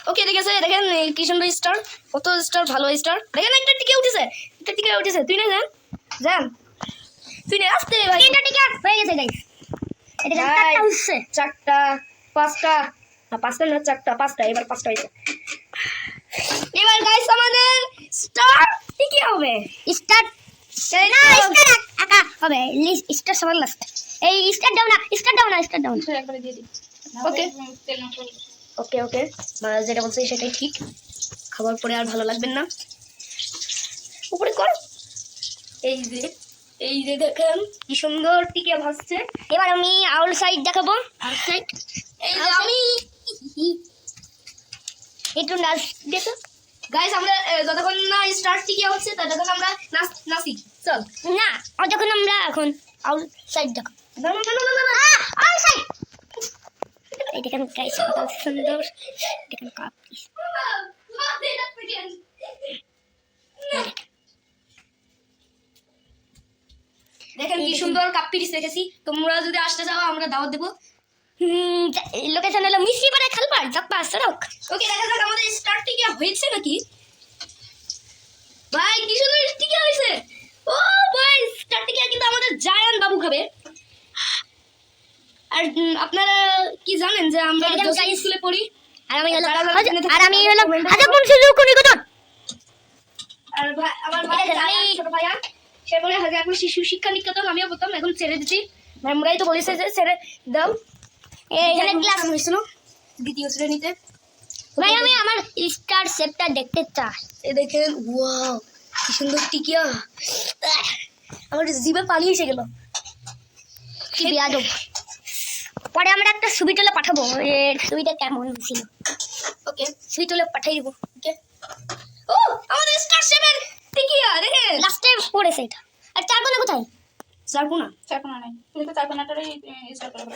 ওকে ঠিক আছে, দেখেন কি সুন্দর স্টার, কত স্টার, ভালো স্টার। দেখেন একটা টিকে উঠেছে, একটা টিকে উঠেছে। তুই না যান যান, তুই না আসতে ভাই। তিনটা টিকে হয়ে গেছে গাইস। এটা চারটা হচ্ছে, চারটা, পাঁচটা না, পাঁচটা না চারটা, পাঁচটা, এবার পাঁচটা হয়েছে। এবার গাইস আমাদের স্টার টিকে হবে। স্টার না স্টার একা হবে, স্টার সবার লাস্ট। এই স্টার দাও না, স্টার দাও না, স্টার দাও না। একবারে দিয়ে দিই। ওকে ওকে ওকে, যেটা বলছে সেটাই ঠিক। খাবার পরে আর ভালো লাগবেন না। উপরে কর। এই যে দেখেন কি সুন্দর টিকে ভাসছে। এবার আমি আউল সাইড দেখাবো। আউল সাইড এই যে আমি একটু নাচ দেখো। গাইস আমরা যতক্ষণ না স্টার টিকে হচ্ছে ততক্ষণ আমরা নাচি। চল না, আর যখন আমরা এখন আউল সাইড দেখো। না না না না না, আউল সাইড। এই দেখেন গাইস কত সুন্দর, দেখেন কাপ। দেখেন কি সুন্দর কাপ পিরিস রেখেছি। তোমরা যদি আসতে চাও আমরা দাওয়াত দেবো। লোকেশন হলো মিষ্টিপাড়া খালপাড় জাপ্পা সড়ক। ওকে দেখা যাক আমাদের স্টার টিকে হয়েছে নাকি। ভাই কি সুন্দর টিকে হয়েছে। ও ভাই স্টার টিকে কিন্তু আমাদের জায়ান বাবু খাবে। আর আপনারা কি জানেন যে আমরা যখন স্কুলে পড়ি, আর আমি হলো আর হাজারপুর সুযোগ নিকেতন। আর আমার ভাই জায়ান ছোট ভাইয়া সে বলে হাজারপুর শিশু শিক্ষা নিকেতন, আমিও প্রথম, এখন ছেড়ে দিচ্ছি। ম্যামরাই তো বলেছে যে ছেড়ে দাও। এখানে ক্লাস হয়েছিল দ্বিতীয় শ্রেণীতে। ভাই আমি আমার স্টার শেপটা দেখতে চাই। এই দেখেন ওয়াও কি সুন্দর টিকিয়া। আমার জিভে পানি এসে গেল। কি বিয়াদব। পরে আমরা একটা ছবি তুলে পাঠাবো, এর ছবিটা কেমন ছিল। ওকে ছবি তুলে পাঠিয়ে দিব। ওকে ও আমাদের স্টার শেপের টিকিয়া দেখেন লাস্টে পড়েছে এটা। আর চারকোনা কোথায়? চারকোনা চারকোনা নাই, তুমি তো চারকোনাটারই স্টার করে ফেলো।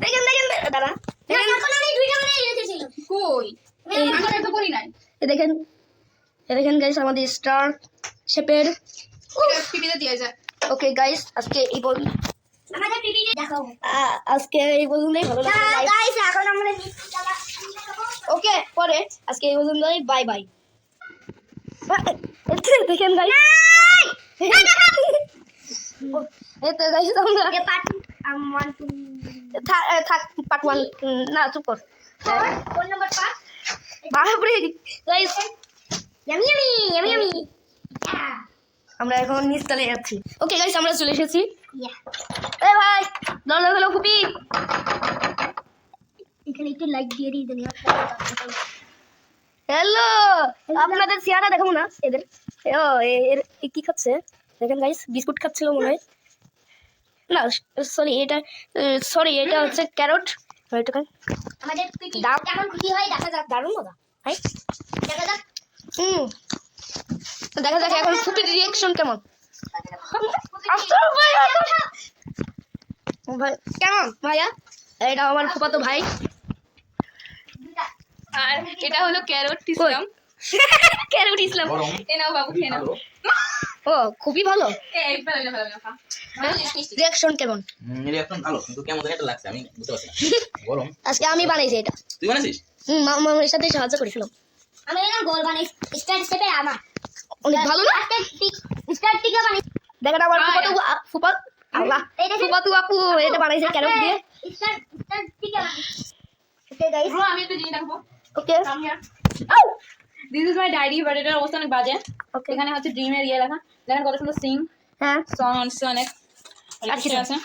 দেখেন দেখেন দাঁড়া না, চারকোনা আমি দুইটা মানে রেখেছিল। কই আমি তো করি নাই। দেখেন গাইস আমাদের স্টার শেপের। এটা টিভিতে দিয়ে যায়। ওকে গাইস আজকে এই বল, আমাদের টিভিতে দেখাবো। আজকে এই পর্যন্তই। ভালো না লাগলো। গাইস এখন আমরা ওকে পরে আজকে এই পর্যন্তই। Bye bye. দেখেন গাইস এই তো গাইস আমরা যে পার্ট আমার থাক পার্ট 1 না চুপ কর। কোন নাম্বার পার্ট? বাপরে guys yummy yummy yummy yummy. আমরা এখন নিচতলে যাচ্ছি। ওকে গাইস আমরা চলে এসেছি। ইয়া এ ভাই দরজা খোলো কুপি। এখানে একটু লাইক দিয়ে দিই দুনিয়া। হ্যালো আপনাদের চেহারা দেখাবো না এদের। ও এর কি খাচ্ছে দেখেন গাইস, বিস্কুট খাচ্ছিল মনে হয়। না সরি এটা হচ্ছে ক্যারট। আমাদের পিটি দাও। কেমন খুশি হয় দেখা যাক। দারুণ মজা ভাই। দেখা যাক। দেখা যাক এখন ফুপির রিয়াকশন কেমন। ভাই কেমন ভাইয়া? এটা আমার ফুপাতো ভাই। আর এটা হলো ক্যারট ইসলাম। ক্যারট ইসলাম। এ নাও বাবু খেয়ে নাও। ও খুবই ভালো। এই ভালো ভালো খা। রিয়াকশন কেমন? রিঅ্যাকশন ভালো, কিন্তু কেমন জানি একটা লাগছে, আমি বুঝতে পারছি না। গরম। আজকে আমি বানাইছি এটা। তুই বানাইছিস? মামার সাথে সাহায্য করেছিলাম। আমি এরকম গোল বানাই স্টার স্টেপে আমার অনেক ভালো না? স্টার টিকা বানাই। দেখেন আমার ফুপা আল্লাহ এই দেখেন। ফুপাতু আপু এটা বানাইছে ক্যারট দিয়ে। স্টার টিকা বানাই। ওকে গাইস ব্রো আমি একটা জিনিস দেখাবো। Okay come here. This is my diary, but এটার অবস্থা অনেক বাজে। ওকে এখানে হচ্ছে ড্রিমের ইয়ে লেখা। দেখেন কত সুন্দর সিং হ্যাঁ সং অনেক আচ্ছা। আছে।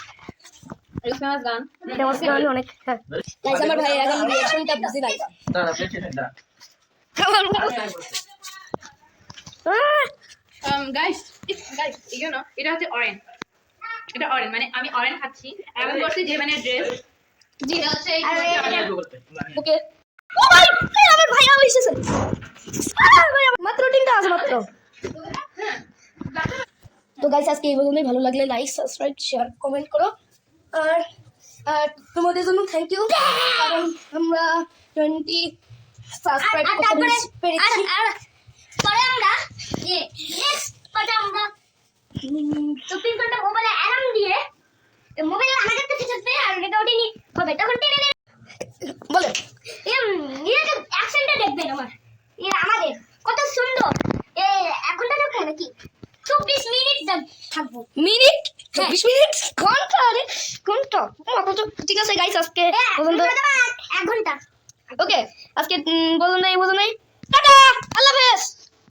রিসমাস গান। এটা হচ্ছে অনেক। হ্যাঁ গাইস আমার ভাই এখন রিয়াকশনটা বুঝি নাই। দাঁড়া প্লেট দাঁড়া। গাইস ইউ নো এটা হচ্ছে অরেঞ্জ। এটা অরেঞ্জ মানে আমি অরেঞ্জ খাচ্ছি। এমন করছি যে মানে ড্রেস জি হচ্ছে এই ওকে ও ভাই আমার ভাইয়া হইছে। ভাই মাত্র 3টা আছে মাত্র। তো গাইস আজকে এই পর্যন্তই। ভালো লাগলে লাইক সাবস্ক্রাইব শেয়ার কমেন্ট করো। আর তোমাদের জন্য থ্যাংক ইউ, কারণ আমরা 20 সাবস্ক্রাইব করতে পেরেছি। আর পরে আমরা যে নেক্সট পার্টে আমরা 24 ঘন্টা মোবাইলে অ্যালার্ম দিয়ে মোবাইলে আমাদের কাছে থাকবে আর এটা ওটি হবে তখন টেনে বলে নিজেকে অ্যাকশনটা দেখবেন আমার আমাদের কত সুন্দর 1 ঘন্টা থাকবো নাকি 24 মিনিট থাকবো মিনিট হ্যাঁ। 24 মিনিট ঘন্টা আরে ঘন্টা ঠিক আছে গাইস আজকে পর্যন্ত 1 ঘন্টা ওকে আজকে বলুন নাই টাটা আল্লাহ হাফেজ